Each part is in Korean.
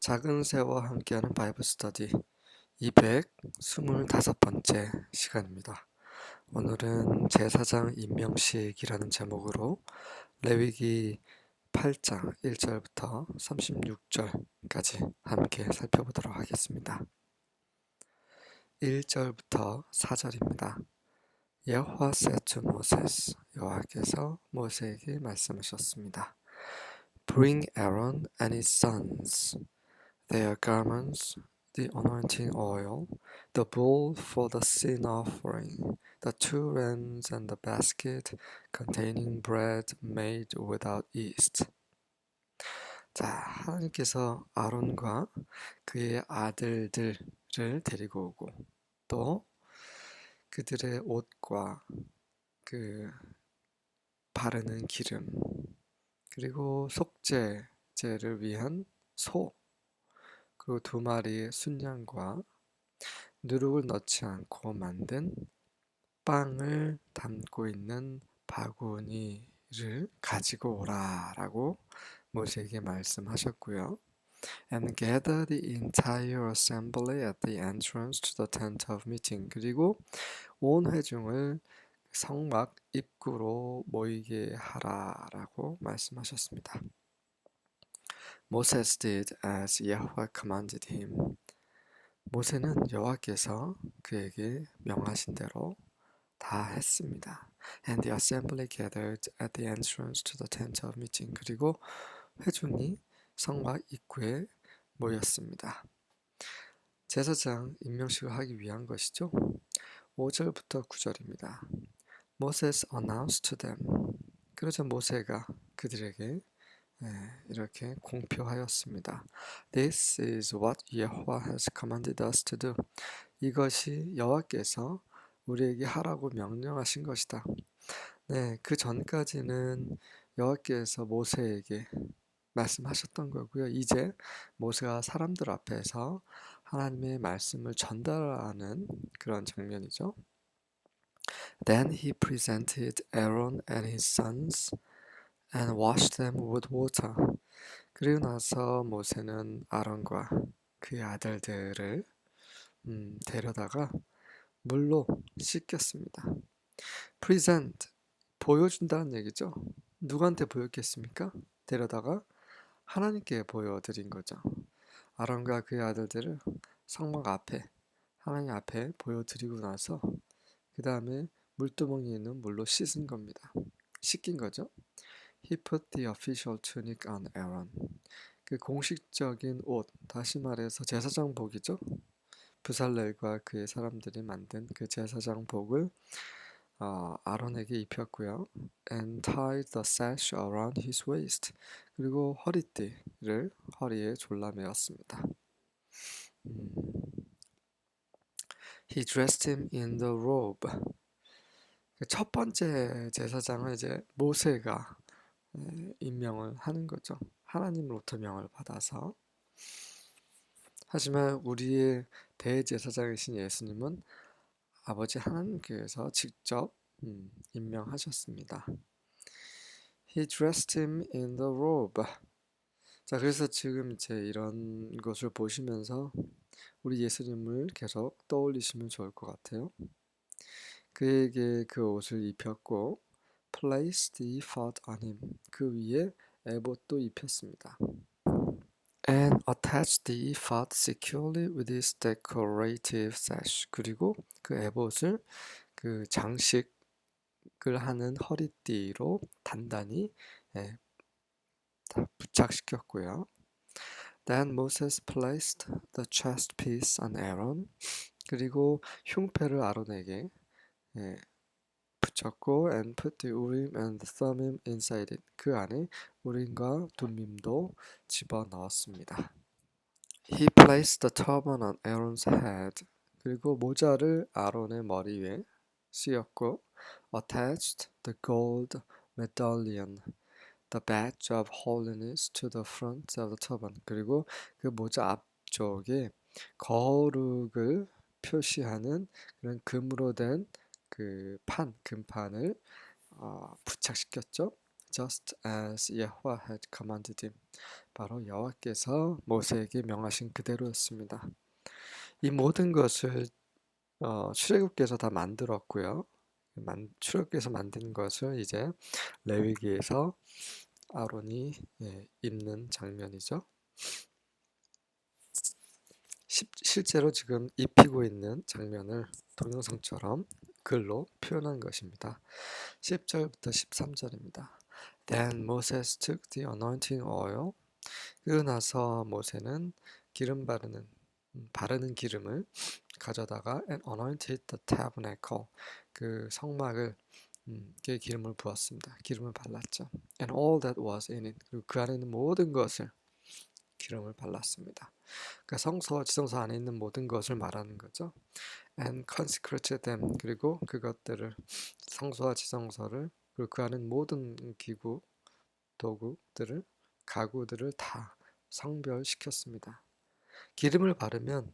작은 새와 함께하는 바이블 스터디 225번째 시간입니다. 오늘은 제사장 임명식이라는 제목으로 레위기 8장 1절부터 36절까지 함께 살펴보도록 하겠습니다. 1절부터 4절입니다. 여호와 said to Moses, 여호와께서 모세에게 말씀하셨습니다. Bring Aaron and his sons their garments, the anointing oil, the bull for the sin offering, the 2 rams and the basket containing bread made without yeast. 자, 하나님께서 아론과 그의 아들들을 데리고 오고 또 그들의 옷과 그 바르는 기름 그리고 속죄제를 위한 소 그리고 2마리의 순양과 누룩을 넣지 않고 만든 빵을 담고 있는 바구니를 가지고 오라라고 모세에게 말씀하셨고요. And gather the entire assembly at the entrance to the tent of meeting. 그리고 온 회중을 성막 입구로 모이게 하라라고 말씀하셨습니다. Moses did as Yahweh commanded him. 모세는 여호와께서 그에게 명하신 대로 다 했습니다. And the assembly gathered at the entrance to the tent of meeting. 그리고 회중이 성막 입구에 모였습니다. 제사장 임명식을 하기 위한 것이죠. 5절부터 9절입니다. Moses announced to them. 그러자 모세가 그들에게 이렇게 공표하였습니다. This is what Yahweh has commanded us to do. 이것이 여호와께서 우리에게 하라고 명령하신 것이다. 네, 그 전까지는 여호와께서 모세에게 말씀하셨던 거고요. 이제 모세가 사람들 앞에서 하나님의 말씀을 전달하는 그런 장면이죠. Then he presented Aaron and his sons and washed them with water. 그리고 나서 모세는 아론과 그의 아들들을 데려다가 물로 씻겼습니다. present, 보여준다는 얘기죠. 누구한테 보였겠습니까? 데려다가 하나님께 보여드린 거죠. 아론과 그의 아들들을 성막 앞에 하나님 앞에 보여드리고 나서 그 다음에 물두멍에 있는 물로 씻은 겁니다. 씻긴 거죠. He put the official tunic on Aaron. 그 공식적인 옷, 다시 말해서 제사장복이죠. 부살렐과 그의 사람들이 만든 그 제사장복을 아론에게 입혔고요. And tied the sash around his waist. 그리고 허리띠를 허리에 졸라매었습니다. He dressed him in the robe. 첫 번째 제사장은 이제 모세가 임명을 하는 거죠. 하나님으로부터 명을 받아서. 하지만 우리의 대제사장이신 예수님은 아버지 하나님께서 직접 임명하셨습니다. He dressed him in the robe. 자, 그래서 지금 이제 이런 것을 보시면서 우리 예수님을 계속 떠올리시면 좋을 것 같아요. 그에게 그 옷을 입혔고 placed the ephod on him. 그 위에 에봇도 입혔습니다. And attached the ephod securely with his decorative sash. 그리고 그 에봇을 그 장식을 하는 허리띠로 단단히 부착시켰고요. Then Moses placed the chest piece on Aaron. 그리고 흉패를 아론에게 붙였고 and put the urim and the thummim inside it. 그 안에 우림과 둠밈도 집어넣었습니다. He placed the turban on Aaron's head. 그리고 모자를 아론의 머리 위에 씌웠고 attached the gold medallion, the badge of holiness to the front of the turban. 그리고 그 모자 앞쪽에 거룩을 표시하는 그런 금으로 된 그 금판을 부착시켰죠. just as Yahweh had commanded him. 바로 여호와께서 모세에게 명하신 그대로였습니다. 이 모든 것을 출애굽기에서 다 만들었고요. 출애굽기에서 만든 것을 이제 레위기에서 아론이 입는 장면이죠. 실제로 지금 입히고 있는 장면을 동영상처럼 글로 표현한 것입니다. 10절부터 13절입니다. Then Moses took the anointing oil. 그러고 나서 모세는 기름 바르는 기름을 가져다가 and anointed the tabernacle. 그 성막을 그 기름을 부었습니다. 기름을 발랐죠. And all that was in it. 그리고 그 안에 있는 모든 것을 기름을 발랐습니다. 그러니까 성소와 지성소 안에 있는 모든 것을 말하는 거죠. And consecrated them. 그리고 그것들을 성소와 지성소를 그리고 그 안에 모든 기구, 도구들을 가구들을 다 성별시켰습니다. 기름을 바르면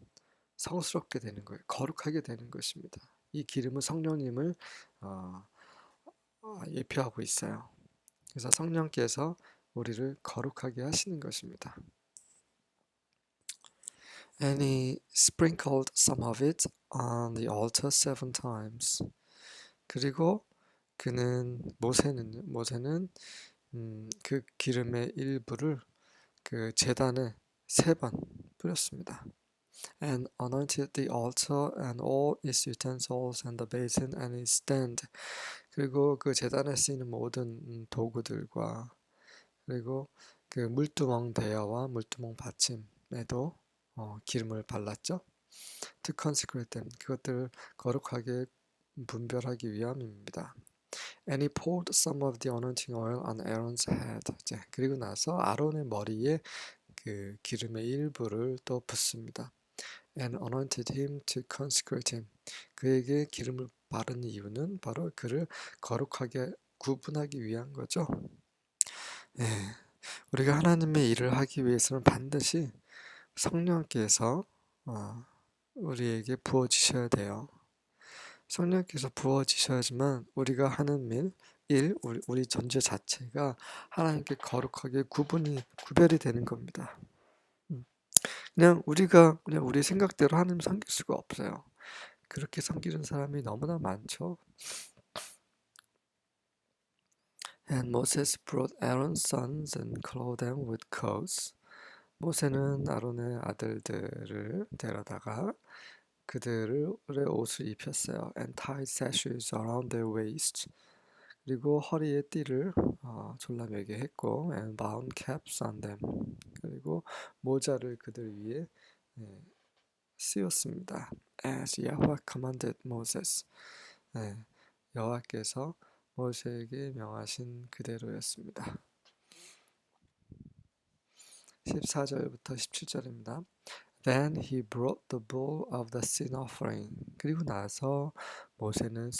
성스럽게 되는 거예요. 거룩하게 되는 것입니다. 이 기름은 성령님을 예표하고 있어요. 그래서 성령께서 우리를 거룩하게 하시는 것입니다. And he sprinkled some of it on the altar 7 times. 그리고 모세는 그 기름의 일부를 그 제단에 3번 뿌렸습니다. And anointed the altar and all its utensils and the basin and its stand. 그리고 그 제단에 쓰이는 모든 도구들과 그리고 그 물두멍 대야와 물두멍 받침에도 기름을 발랐죠. To consecrate them. 그것들을 거룩하게 분별하기 위함입니다. And he poured some of the anointing oil on Aaron's head. 그리고 나서 아론의 머리에 그 기름의 일부를 또 붓습니다. And anointed him to consecrate him. 그에게 기름을 바른 이유는 바로 그를 거룩하게 구분하기 위한 거죠. 우리가 하나님의 일을 하기 위해서는 반드시 성령께서 우리에게 부어지셔야 돼요. 성령께서 부어지셔야지만 우리가 하는 우리 존재 자체가 하나님께 거룩하게 구별이 되는 겁니다. 그냥 우리 생각대로 하나님 섬길 수가 없어요. 그렇게 섬기는 사람이 너무나 많죠. And Moses brought Aaron's sons and clothed them with coats. 모세는 아론의 아들들을 데려다가 그들의 옷을 입혔어요. And tied sashes around their waist. 그리고 허리에 띠를 졸라매게 했고 and bound caps on them. 그리고 모자를 그들 위에 씌웠습니다. As Yahweh commanded Moses. 여호와께서 모세에게 명하신 그대로였습니다. 14절부터 17절입니다. Then he brought the bull of the sin offering. 그리고 나서 모세는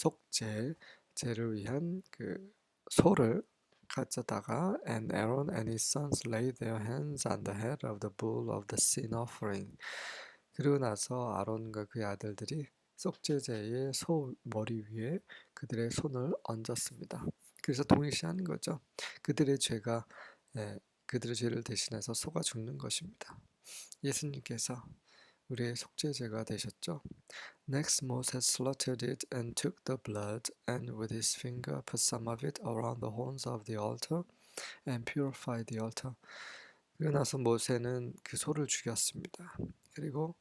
제를 위한 그 소를 가져다가 and Aaron and his sons laid their hands on the head of the bull of the sin offering. 그리고 나서 아론과 그의 아들들이 속죄제의 소 머리 위에 그들의 손을 얹었습니다. 그래서 동일시하는 거죠. 그들의 죄를 대신해서 소가 죽는 것입니다. 예수님께서 우리의 속죄제가 되셨죠. Next Moses slaughtered it and took the blood and with his finger put some of it around the horns of the altar and purified the altar. 그리고 나서 모세는 그 소를 죽였습니다. 그리고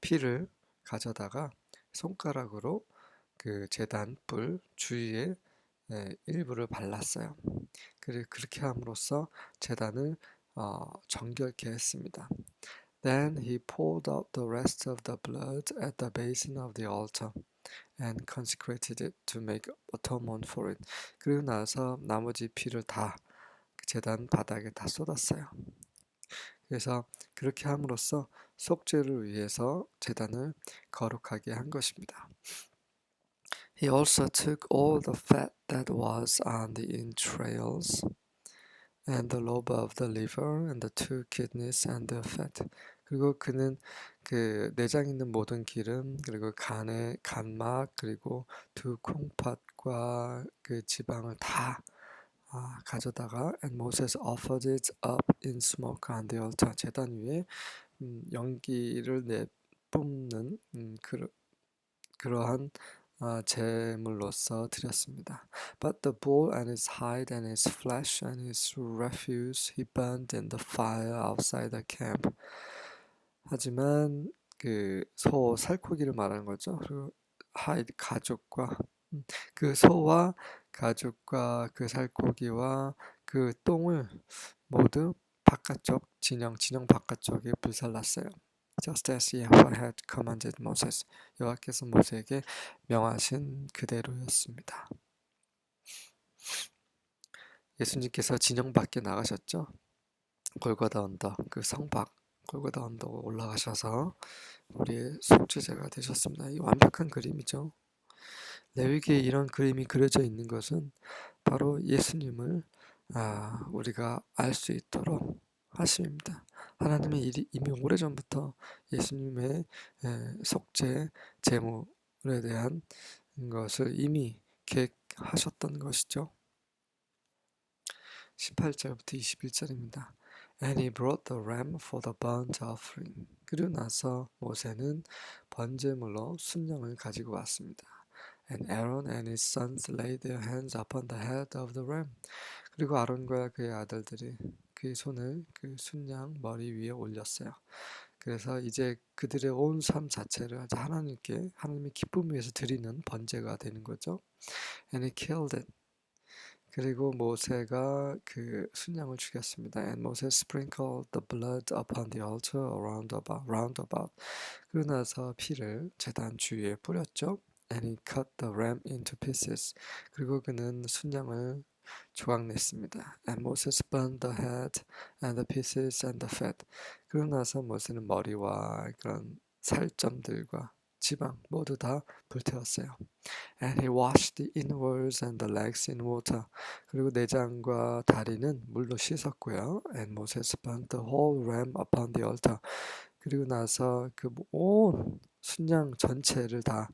피를 가져다가 손가락으로 그 제단 뿔 주위에 일부를 발랐어요. 그렇게 함으로써 제단을 정결케 했습니다. Then he poured out the rest of the blood at the basin of the altar and consecrated it to make atonement for it. 그리고 나서 나머지 피를 다 제단 바닥에 다 쏟았어요. 그래서 그렇게 함으로써 속죄를 위해서 제단을 거룩하게 한 것입니다. He also took all the fat that was on the entrails and the lobe of the liver and the 2 kidneys and the fat. 그리고 그는 그 내장 있는 모든 기름 그리고 간막 그리고 2 콩팥과 그 지방을 다 가져다가 and Moses offered it up in smoke on the altar. 제단 위에 연기를 내뿜는 그러한 제물로서 드렸습니다. But the bull and its hide and its flesh and its refuse he burned in the fire outside the camp. 하지만 그 소 살코기를 말하는 거죠. 그리고 hide 가죽과 그 소와 가죽과 그 살코기와 그 똥을 모두 바깥쪽 진영 바깥쪽에 불살랐어요. Just as Yahweh had commanded Moses. 여호와께서 모세에게 명하신 그대로였습니다. 예수님께서 진영 밖에 나가셨죠. 골고다 언덕, 그 성박 골고다 언덕 올라가셔서 우리의 속죄제가 되셨습니다. 이 완벽한 그림이죠. 레위기에 이런 그림이 그려져 있는 것은 바로 예수님을 우리가 알 수 있도록 하심입니다. 하나님의 이미 오래전부터 예수님의 속죄 제물에 대한 것을 이미 계획하셨던 것이죠. 18절부터 21절입니다. And he brought the ram for the burnt offering. 그리고 나서 모세는 번제물로 순양을 가지고 왔습니다. And Aaron and his sons laid their hands upon the head of the ram. 그리고 아론과 그의 아들들이 그의 손을 그 순양 머리 위에 올렸어요. 그래서 이제 그들의 온 삶 자체를 하나님의 기쁨 위해서 드리는 번제가 되는 거죠. And he killed it. 그리고 모세가 그 순양을 죽였습니다. And Moses sprinkled the blood upon the altar round about. 그러고 나서 피를 제단 주위에 뿌렸죠. And he cut the ram into pieces. 그리고 그는 순양을 조각냈습니다. And Moses burned the head and the pieces and the fat. 그러고 나서 모세는 머리와 그런 살점들과 지방 모두 다 불태웠어요. And he washed the inwards and the legs in water. 그리고 내장과 다리는 물로 씻었고요. And Moses burnt the whole ram upon the altar. 그리고 나서 그 온 순양 전체를 다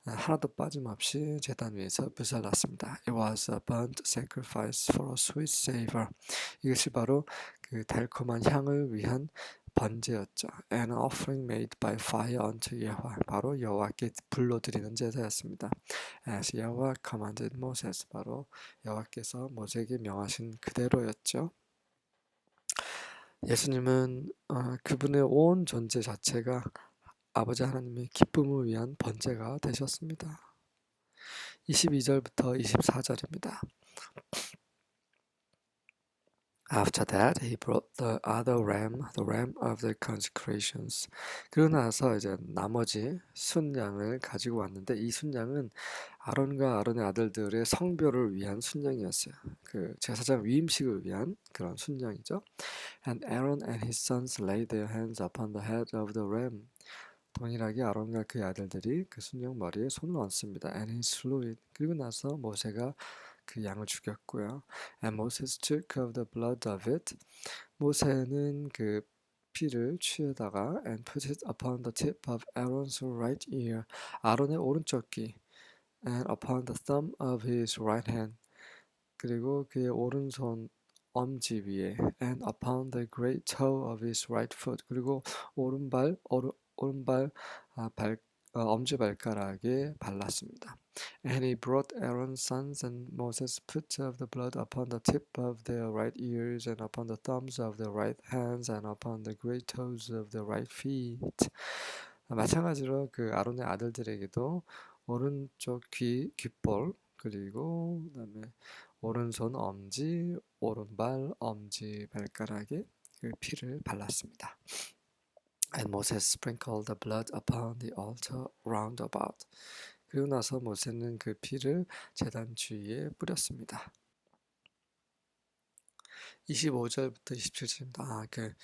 하나도 빠짐없이 제단 위에서 불살랐습니다. It was a burnt sacrifice for a sweet savor. 이것이 바로 그 달콤한 향을 위한 번제였죠. An offering made by fire unto Yahweh. 바로 여호와께 불로 드리는 제사였습니다. As Yahweh commanded Moses. 바로 여호와께서 모세에게 명하신 그대로였죠. 예수님은 그분의 온 존재 자체가 아버지 하나님의 기쁨을 위한 번제가 되셨습니다. 22절부터 24절입니다. After that, he brought the other ram, the ram of the consecrations. 그러고 나서 이제 나머지 순양을 가지고 왔는데 이 순양은 아론과 아론의 아들들의 성별을 위한 순양이었어요. 그 제사장 위임식을 위한 그런 순양이죠. And Aaron and his sons laid their hands upon the head of the ram. 동일하게 아론과 그의 아들들이 그 순양 머리에 손을 얹습니다. And he slew it. 그리고 나서 모세가 그 양을 죽였고요. And Moses took of the blood of it. 모세는 그 피를 취에다가 and put it upon the tip of Aaron's right ear. 아론의 오른쪽 귀. And upon the thumb of his right hand. 그리고 그의 오른손 엄지 위에. And upon the great toe of his right foot. 그리고 오른발 엄지발가락에 발랐습니다. And he brought Aaron's sons and Moses put of the blood upon the tip of their right ears and upon the thumbs of their right hands and upon the great toes of their right feet. 마찬가지로 그 아론의 아들들에게도 오른쪽 귓볼 그리고 그다음에 오른손 엄지, 오른발 엄지 발가락에 그 피를 발랐습니다. And Moses sprinkled the blood upon the altar round about. 그리고 나서 모세는 그 피를 제단 주위에 뿌렸습니다. 25절부터 27절입니다. 그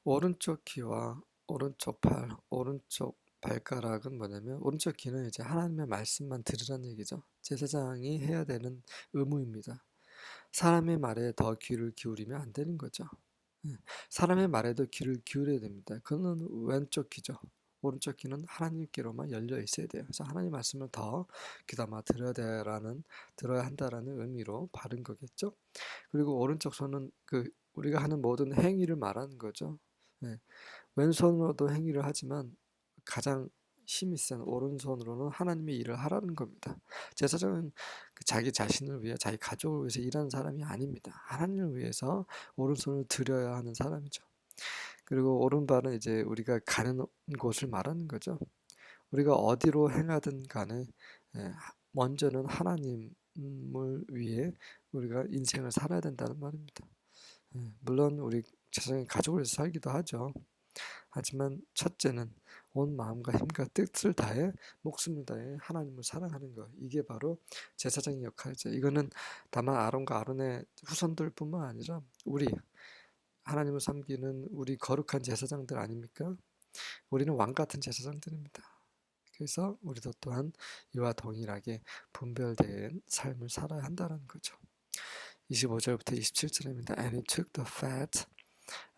오른쪽 귀와 오른쪽 팔, 오른쪽 발가락은 뭐냐면 오른쪽 귀는 이제 하나님의 말씀만 들으라는 얘기죠. 제사장이 해야 되는 의무입니다. 사람의 말에 더 귀를 기울이면 안 되는 거죠. 사람의 말에도 귀를 기울여야 됩니다. 그거는 왼쪽 귀죠. 오른쪽 귀는 하나님께로만 열려 있어야 돼요. 그래서 하나님 말씀을 더 귀담아 들어야 한다라는 의미로 바른 거겠죠. 그리고 오른쪽 손은 우리가 하는 모든 행위를 말하는 거죠. 네. 왼손으로도 행위를 하지만 가장 힘이 센 오른손으로는 하나님의 일을 하라는 겁니다. 제사장은 자기 자신을 위해 자기 가족을 위해서 일하는 사람이 아닙니다. 하나님을 위해서 오른손을 들여야 하는 사람이죠. 그리고 오른발은 이제 우리가 가는 곳을 말하는 거죠. 우리가 어디로 행하든 간에 먼저는 하나님을 위해 우리가 인생을 살아야 된다는 말입니다. 물론 우리 세상에 가족을 위해서 살기도 하죠. 하지만 첫째는 온 마음과 힘과 뜻을 다해 목숨을 다해 하나님을 사랑하는 것. 이게 바로 제사장의 역할이죠. 이거는 다만 아론과 아론의 후손들뿐만 아니라 우리 하나님을 섬기는 우리 거룩한 제사장들 아닙니까? 우리는 왕 같은 제사장들입니다. 그래서 우리도 또한 이와 동일하게 분별된 삶을 살아야 한다는 거죠. 25절부터 27절입니다. And he took the fat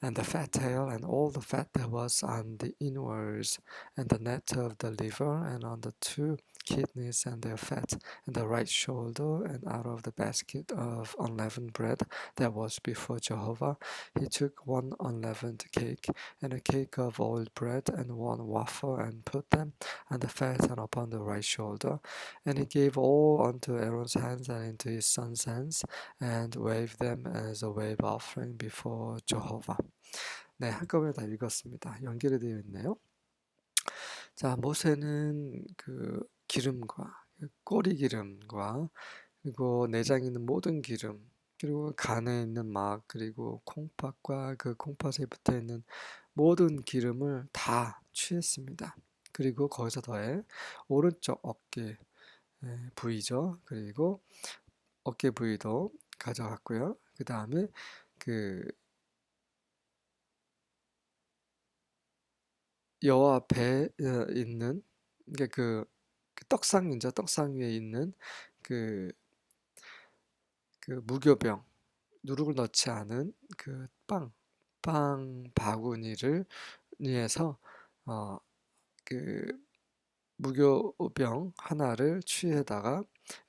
and the fat tail and all the fat that was on the inwards and the net of the liver and on the two kidneys and their fat and the right shoulder and out of the basket of unleavened bread that was before Jehovah he took one unleavened cake and a cake of oiled bread and one wafer and put them on the fat and upon the right shoulder and he gave all unto Aaron's hands and into his son's hands and waved them as a wave offering before Jehovah. 네, 한꺼번에 다 읽었습니다. 연결이 되어 있네요. 자, 모세는 기름과 꼬리 기름과 그리고 내장에 있는 모든 기름 그리고 간에 있는 막 그리고 콩팥과 그 콩팥에 붙어 있는 모든 기름을 다 취했습니다. 그리고 거기서 더해 오른쪽 어깨 부위죠. 그리고 어깨 부위도 가져갔고요. 그 다음에 여호와 앞에 있는 그 떡상이죠. 떡상 위에 있는 그 무교병 누룩을 넣지 않은 빵 바구니를 위해서 무교병 하나를 취해다가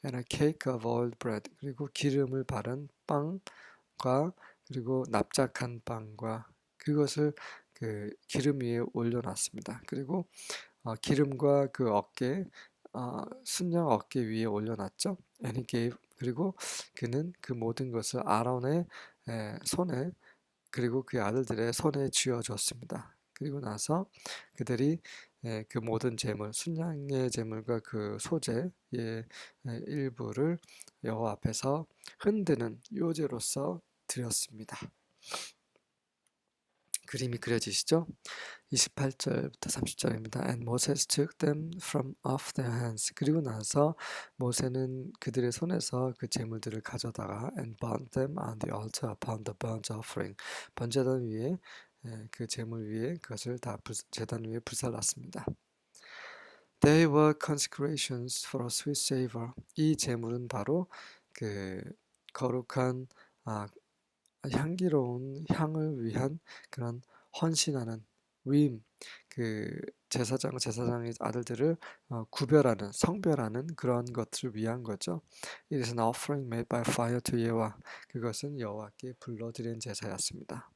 and a cake of oiled bread 그리고 기름을 바른 빵과 그리고 납작한 빵과 그것을 기름 위에 올려놨습니다. 그리고 기름과 순양 어깨 위에 올려놨죠. And he gave 그리고 그는 그 모든 것을 아론의 손에 그리고 그 아들들의 손에 쥐어줬습니다. 그리고 나서 그들이 그 모든 제물, 순양의 제물과 그 소재의 일부를 여호와 앞에서 흔드는 요제로서 드렸습니다. 그림이 그려지시죠? 28절부터 30절입니다. And Moses took them from off their hands. 그리고 나서 모세는 그들의 손에서 그 제물들을 가져다가 and burnt them on the altar upon the burnt offering. 번제단 위에 그 제물 위에 그것을 다 제단 위에 불살랐습니다. They were consecrations for a sweet savor. 이 제물은 바로 거룩한 향기로운 향을 위한 그런 헌신하는 위임, 제사장의 아들들을 구별하는, 성별하는 그런 것을 위한 거죠. It is an offering made by fire to Yahweh. 그것은 여호와께 불러드린 제사였습니다.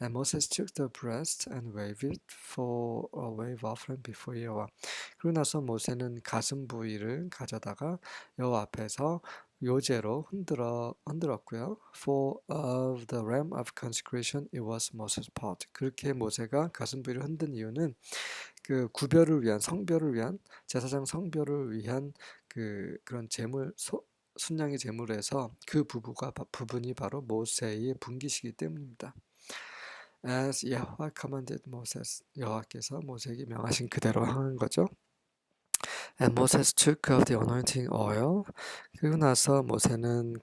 And Moses took the breast and waved it for a wave offering before Yahweh. 그러고 나서 모세는 가슴 부위를 가져다가 여호와 앞에서 요제로 흔들었고요. For of the ram of consecration, it was Moses' part. 그렇게 모세가 가슴 부위를 흔든 이유는 구별을 위한 성별을 위한 제사장 성별을 위한 그런 제물 순양의 제물에서 그 부분이 바로 모세의 분깃이기 때문입니다. As Yahweh commanded Moses, 여호와께서 모세에게 명하신 그대로 하는 거죠. And Moses took of the anointing oil. 그리고 나서 모세는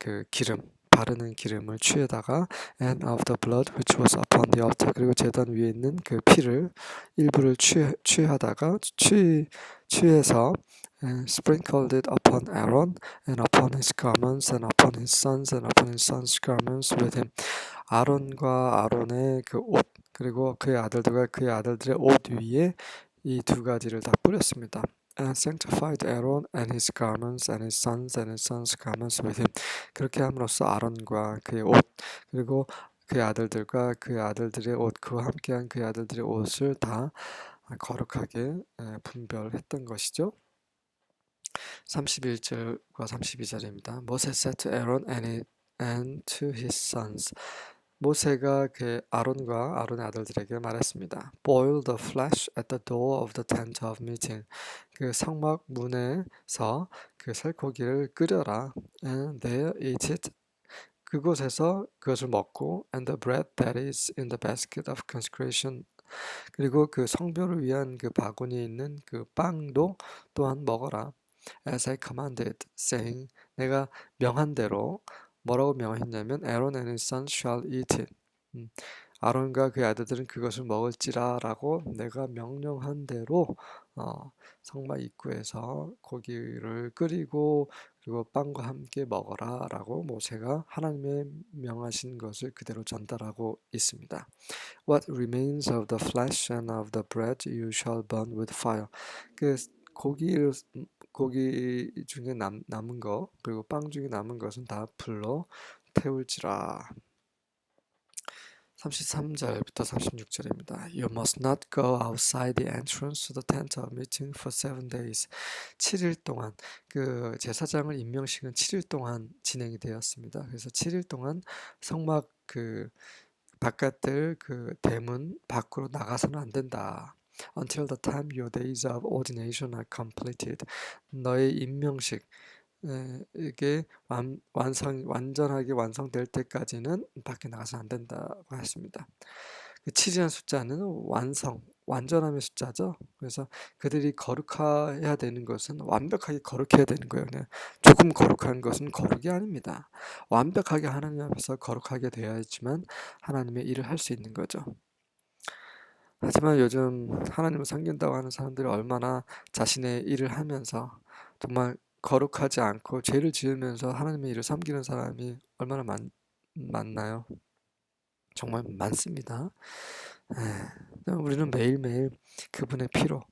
바르는 기름을 취에다가 and of the blood which was upon the altar. 그리고 제단 위에 있는 그 피를 일부를 취하다가 취해서 and sprinkled it upon Aaron and upon his garments and upon his sons and upon his sons' garments with him. 아론과 아론의 그 옷 그리고 그의 아들들과 그의 아들들의 옷 위에 이 두 가지를 다 뿌렸습니다. And sanctified Aaron and his garments and his sons' garments with him. 그렇게 함으로써 아론과 그의 옷 그리고 그의 아들들과 그의 아들들의 옷 그와 함께한 그의 아들들의 옷을 다 거룩하게 분별했던 것이죠. 31절과 32절입니다. Moses said to Aaron and to his sons. 모세가 그 아론과 아론의 아들들에게 말했습니다. Boil the flesh at the door of the tent of meeting. 그 성막 문에서 그 살코기를 끓여라. And there eat it. 그곳에서 그것을 먹고 and the bread that is in the basket of consecration. 그리고 그 성별을 위한 그 바구니에 있는 그 빵도 또한 먹어라. As I commanded, saying, 내가 명한 대로 뭐라고 명했냐면 Aaron and his sons shall eat it. 아론과 그의 아들들은 그것을 먹을지라라고 내가 명령한 대로 성막 입구에서 고기를 끓이고 그리고 빵과 함께 먹어라라고 모세가 하나님의 명하신 것을 그대로 전달하고 있습니다. What remains of the flesh and of the bread you shall burn with fire. 그 고기 중에 남은 거 그리고 빵 중에 남은 것은 다 불로 태울지라. 33절부터 36절입니다. You must not go outside the entrance to the tent of meeting for 7 days. 7일 동안 그 제사장을 임명식은 7일 동안 진행이 되었습니다. 그래서 7일 동안 성막 그 바깥들 그 대문 밖으로 나가서는 안 된다. Until the time your days of ordination are completed. 너의 임명식 이게 완전하게 완성될 때까지는 밖에 나가서 안 된다고 했습니다. 그 7이라는 숫자는 완전함의 숫자죠. 그래서 그들이 거룩해야 되는 것은 완벽하게 거룩해야 되는 거예요. 그냥 조금 거룩한 것은 거룩이 아닙니다. 완벽하게 하나님 앞에서 거룩하게 되어야지만 하나님의 일을 할 수 있는 거죠. 하지만 요즘 하나님을 섬긴다고 하는 사람들이 얼마나 자신의 일을 하면서 정말 거룩하지 않고 죄를 지으면서 하나님의 일을 섬기는 사람이 얼마나 많나요? 정말 많습니다. 우리는 매일매일 그분의 피로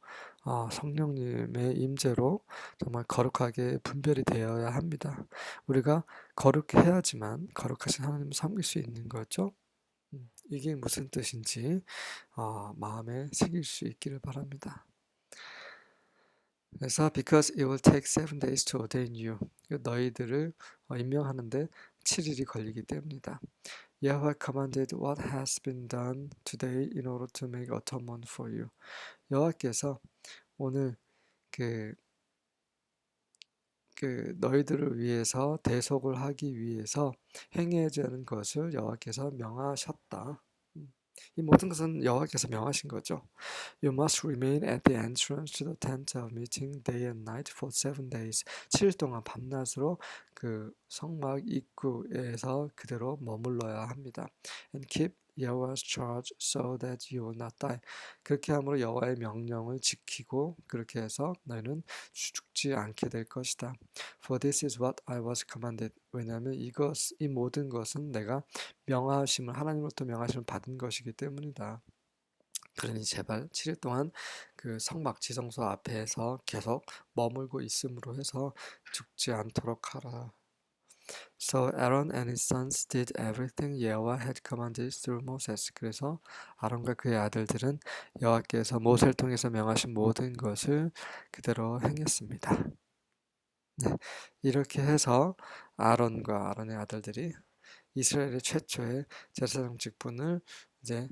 성령님의 임재로 정말 거룩하게 분별이 되어야 합니다. 우리가 거룩해야지만 거룩하신 하나님을 섬길 수 있는 거죠. 이게 무슨 뜻인지 마음에 새길 수 있기를 바랍니다. 그래서 because it will take 7 days to ordain you. 너희들을 임명하는데 7일이 걸리기 때문이다. Yahweh commanded what has been done today in order to make atonement for you. 여호와께서 오늘 그 너희들을 위해서 대속을 하기 위해서 행해야 하는 것을 여호와께서 명하셨다. 이 모든 것은 여호와께서 명하신 거죠. You must remain at the entrance to the tent of meeting day and night for 7 days. 7일 동안 밤낮으로 그 성막 입구에서 그대로 머물러야 합니다. And keep Yahweh's charge so that you will not die. 그렇게 함으로 여호와의 명령을 지키고 그렇게 해서 너희는 죽지 않게 될 것이다. For this is what I was commanded. 왜냐하면 이 모든 것은 내가 하나님으로부터 명하심을 받은 것이기 때문이다. 그러니 제발 7일 동안 그 성막 지성소 앞에서 계속 머물고 있음으로 해서 죽지 않도록 하라. So Aaron and his sons did everything Yahweh had commanded through Moses. 그래서 아론과 그의 아들들은 여호와께서 모세를 통해서 명하신 모든 것을 그대로 행했습니다. 네, 이렇게 해서 아론과 아론의 아들들이 이스라엘의 최초의 제사장 직분을 이제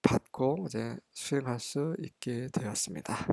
받고 이제 수행할 수 있게 되었습니다.